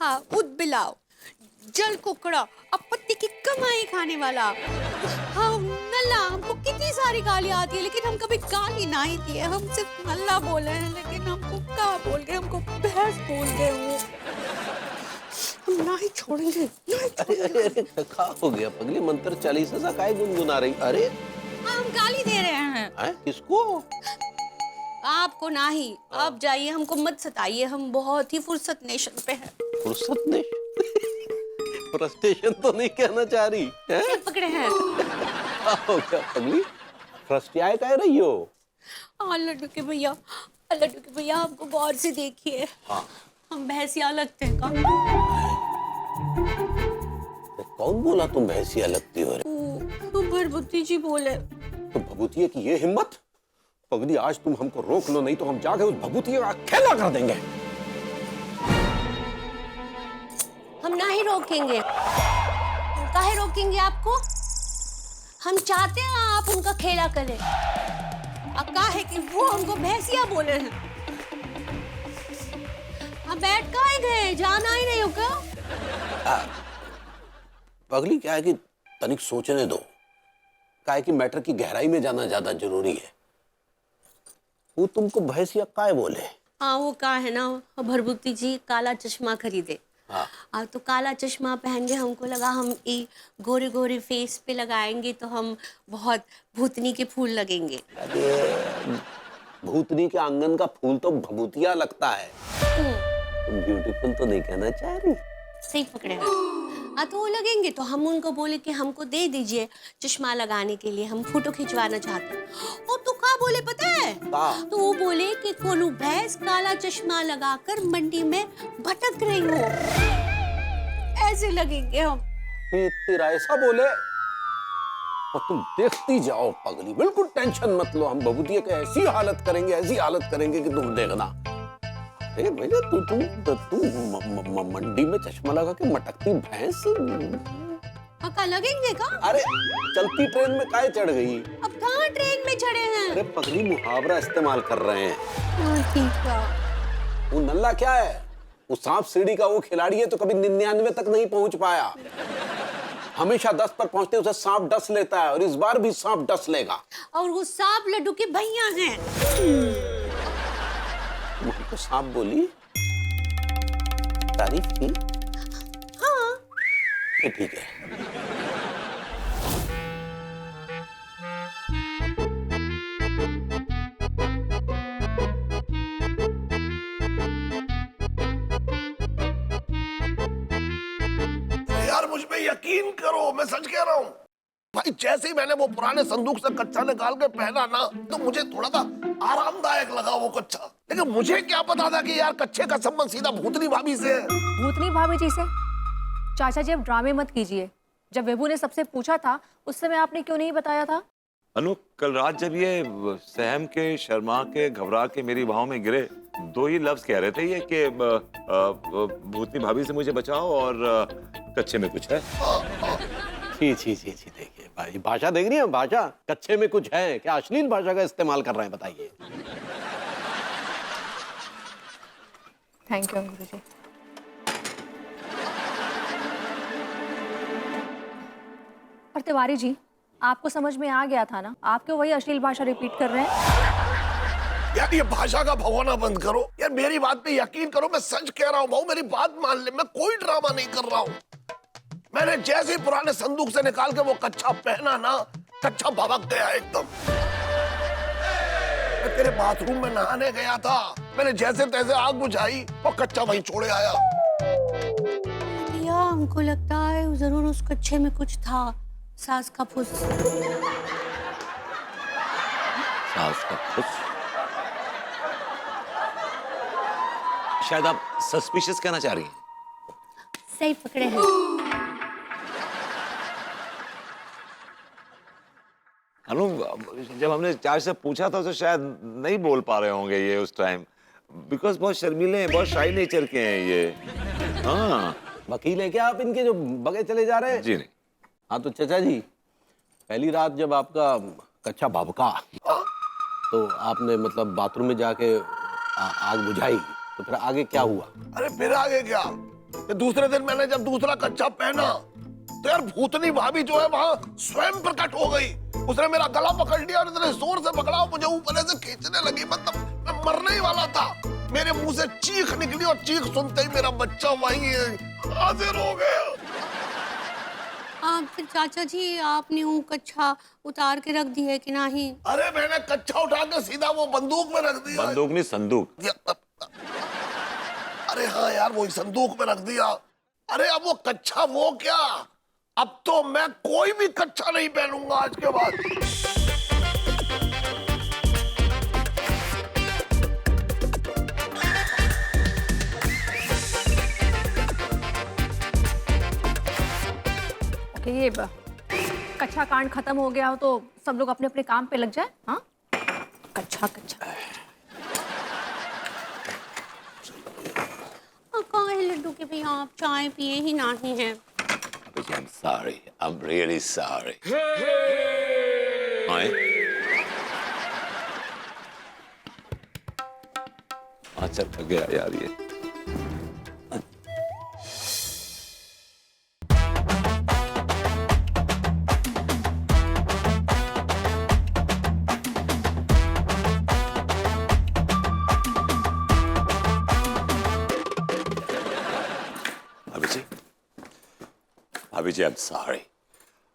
हाँ, उदबिलाव, जल कुकड़ा, अब पत्ती की कमाई खाने वाला। हाँ नल्ला, हमको कितनी सारी गालियाँ आती है लेकिन हम कभी गाली ना ही दिए, हम सिर्फ नल्ला बोले हैं, लेकिन हमको क्या बोल गए, हमको भैंस बोल गए वो। हम ना ही छोड़ेंगे, ना ही अरे छोड़ेंगे। अरे अरे क्या हो गया पगली? मंत्र चालीसा सा काहे गुनगुना रही? अरे हाँ, हम गाली दे रहे हैं किसको? आपको ना ही। आप जाइए, हमको मत सताइए, हम बहुत ही फुर्सत नेशन पे हैं। फुर्सत ने फ्रस्ट्रेशन तो नहीं कहना चाह रही है? सिर पकड़े हैं। क्या हो गया पगली? फ्रस्ट्रियाए कह रही हो? हाँ लड्डू के भैया, लड्डू के भैया, हमको गौर से देखिए। हाँ। हम भैंसिया लगते हैं का? कौन बोला तुम भैंसिया लगती हो? वो भरभुती जी बोले। तो भभूतिये की ये हिम्मत? पगली आज तुम हमको रोक लो, नहीं तो हम जाके उस भभूतिये का खेला कर देंगे। हम ना ही रोकेंगे। हम काहे रोकेंगे आपको? हम चाहते हैं आप उनका खेला करें। अब काहे कि वो हमको भैंसिया बोले हैं। अब बैठ काहे गए? जाना ही नहीं हो क्या? पगली क्या है कि तनिक सोचने दो, क्या है कि मैटर की गहराई में जाना ज्यादा जरूरी है। वो तुमको भैंसिया काय बोले? हाँ वो का है ना, भरभुती जी काला चश्मा खरीदे। हाँ। तो काला चश्मा पहन के हमको लगा हम ये गोरे गोरे फेस पे लगाएंगे तो हम बहुत भूतनी के फूल लगेंगे। अरे भूतनी के आंगन का फूल तो भभूतिया लगता है। तुम ब्यूटीफुल तो नहीं कहना चाह रही? सही पकड़े हैं। तो वो लगेंगे तो हम उनको बोले कि हमको दे दीजिए चश्मा लगाने के लिए, हम फोटो खिंचवाना चाहते हैं। और तो क्या बोले पता है? तो वो बोले कि कोनू भैंस काला चश्मा लगाकर मंडी में भटक रही हो, ऐसे लगेंगे हम। तेरा ऐसा बोले? और तुम देखती जाओ पगली, बिल्कुल टेंशन मत लो, हम भभूतिया के ऐसी हालत करेंगे कि तुम देखना। अरे भैया तुम मंडी में चश्मा लगा के मटकती भैंस। का लगेंगे का? अरे चलती ट्रेन में काहे चढ़ गई? अब कहाँ ट्रेन में चढ़े हैं? अरे पगली मुहावरा इस्तेमाल कर रहे हैं। ठीक है। वो नल्ला क्या है? वो सांप सीढ़ी का वो खिलाड़ी है तो कभी 99 तक नहीं पहुंच पाया। हमेशा 10 पर पहुंचते उसे सांप डस लेता है, और इस बार भी सांप डस लेगा। और वो सांप लड्डू के भैया हैं। तो सांप बोली, तारीफ की? हाँ। ठीक है। यार मुझ पे यकीन करो, मैं सच कह रहा हूँ भाई। जैसे ही मैंने वो पुराने संदूक से कच्चा निकाल के पहना ना, तो मुझे थोड़ा सा आरामदायक लगा वो कच्चा। लेकिन मुझे क्या पता था कि यार कच्चे का संबंध सीधा भूतनी भाभी से है। भूतनी भाभी जी से? चाचा जी अब ड्रामे मत कीजिए। जब विभू ने सबसे पूछा था उस समय आपने क्यों नहीं बताया था? अनु, कल रात जब ये सहम के, शर्मा के, घबरा के मेरी बाहों में गिरे, दो ही लफ्ज कह रहे थे ये कि भूतनी भाभी से मुझे बचाओ और कच्चे में कुछ है। छी देखिए भाई, भाषा देख रही है? भाषा कच्चे में कुछ है क्या? अश्लील भाषा का इस्तेमाल कर रहे हैं, बताइए। थैंक यू अंकुर जी। और तिवारी जी, आपको समझ में आ गया था ना? आप क्यों वही अश्लील भाषा रिपीट कर रहे हैं? यार ये भाषा का भगवाना बंद करो यार, मेरी बात पे यकीन करो, मैं सच कह रहा हूँ भाऊ, मेरी बात मान ले, मैं कोई ड्रामा नहीं कर रहा हूँ। मैंने जैसे ही पुराने संदूक से निकाल के वो कच्चा पहना ना, कच्चा भभक गया एकदम। मैं तेरे बाथरूम में नहाने गया था, मैंने जैसे तैसे आग बुझाई और कच्चा वहीं छोड़े आया। भैया हमको लगता है जरूर उस कच्चे में कुछ था, सास का फुस। सास का फुस? शायद आप सस्पिशियस कहना चाह रही हैं। सही पकड़े हैं। अनु, जब हमने चाचा से पूछा था तो शायद नहीं बोल पा रहे होंगे ये उस टाइम, बिकॉज बहुत शर्मीले हैं, बहुत शाई नेचर के हैं ये। हाँ। वकील है क्या आप इनके जो बगे चले जा रहे हैं? जी नहीं। हाँ तो चाचा जी, पहली रात जब आपका कच्चा भभका तो आपने मतलब बाथरूम में जाके आग बुझाई, तो फिर आगे क्या हुआ? अरे फिर आगे क्या, कि दूसरे दिन मैंने जब दूसरा कच्छा पहना तो यार भूतनी भाभी जो है वहां स्वयं प्रकट हो गई। उसने मेरा गला पकड़ लिया और इतने जोर से पकड़ा, मुझे ऊपर से खींचने लगी, मतलब मैं मरने ही वाला था। मेरे मुंह से चीख निकली और चीख सुनते ही मेरा बच्चा वहीं हाजिर हो गया। फिर चाचा जी आपने वो कच्छा उतार के रख दिया है कि नहीं? अरे मैंने कच्छा उठा के सीधा वो बंदूक में रख दिया। बंदूक नहीं, संदूक। अरे हाँ यार, वही संदूक में रख दिया। अरे अब वो कच्छा वो क्या, अब तो मैं कोई भी कच्छा नहीं पहनूंगा आज के बाद। ओके, ये कच्छा कांड खत्म हो गया हो तो सब लोग अपने अपने काम पे लग जाए। हाँ, कच्छा कच्छा। कहाँ है लड्डू के भैया, आप चाय पिए ही नहीं हैं। I'm sorry. I'm really sorry. अच्छा थक गया यार ये। भाभी जी, I'm sorry.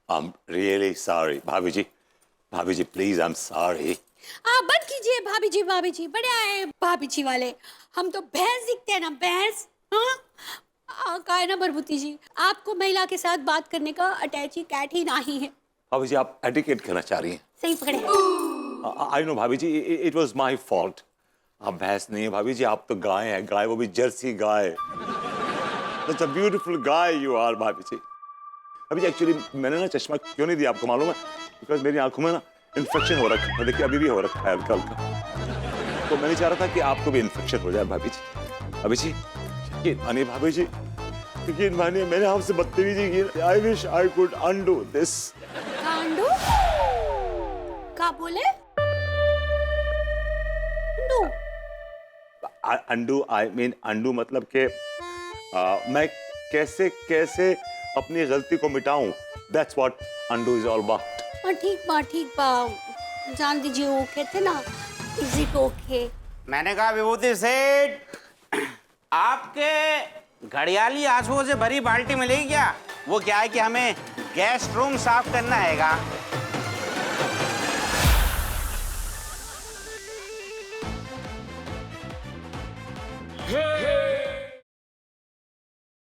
I'm really sorry. भाभी जी, please, I'm sorry. आप बंद कीजिए भाभी जी, बड़े आए भाभी जी वाले। हम तो भैंस दिखते हैं ना, भैंस। हाँ, का है ना बरबुती जी, आपको महिला के साथ बात करने का अटैची कैट ही नहीं है। भाभी जी, आप एटिकेट करना चाह रही हैं? सही पकड़े। I know भाभी जी, it was my fault. आप भैंस नहीं है भाभी जी, आप तो गाय है, गाय, वो भी Jersey guy. That's a beautiful guy you are भाभी जी। अभी एक्चुअली मैंने ना चश्मा क्यों नहीं दिया आपको मालूम है? बिकॉज मेरी आंखों में ना इन्फेक्शन हो रखा है, देखिए अभी भी हो रखा है हल्का हल्का। तो मैंने चाह रहा था कि आपको भी इन्फेक्शन हो जाए भाभी जी। भाभी जी यकीन मानिए भाभी जी, यकीन मानिए मैंने आपसे बदतमीजी की। I wish I could undo this. Undo क्या बोले? Undo undo, I mean undo मतलब के मैं कैसे कैसे अपनी गलती को मिटाऊं। That's what undo is all about. ठीक बा जान दीजिए, वो कहते ना इज इट ओके। मैंने कहा विभूति सेठ, आपके घड़ियाली आंसुओं से भरी बाल्टी मिलेगी क्या? वो क्या है कि हमें गेस्ट रूम साफ करना हैगा।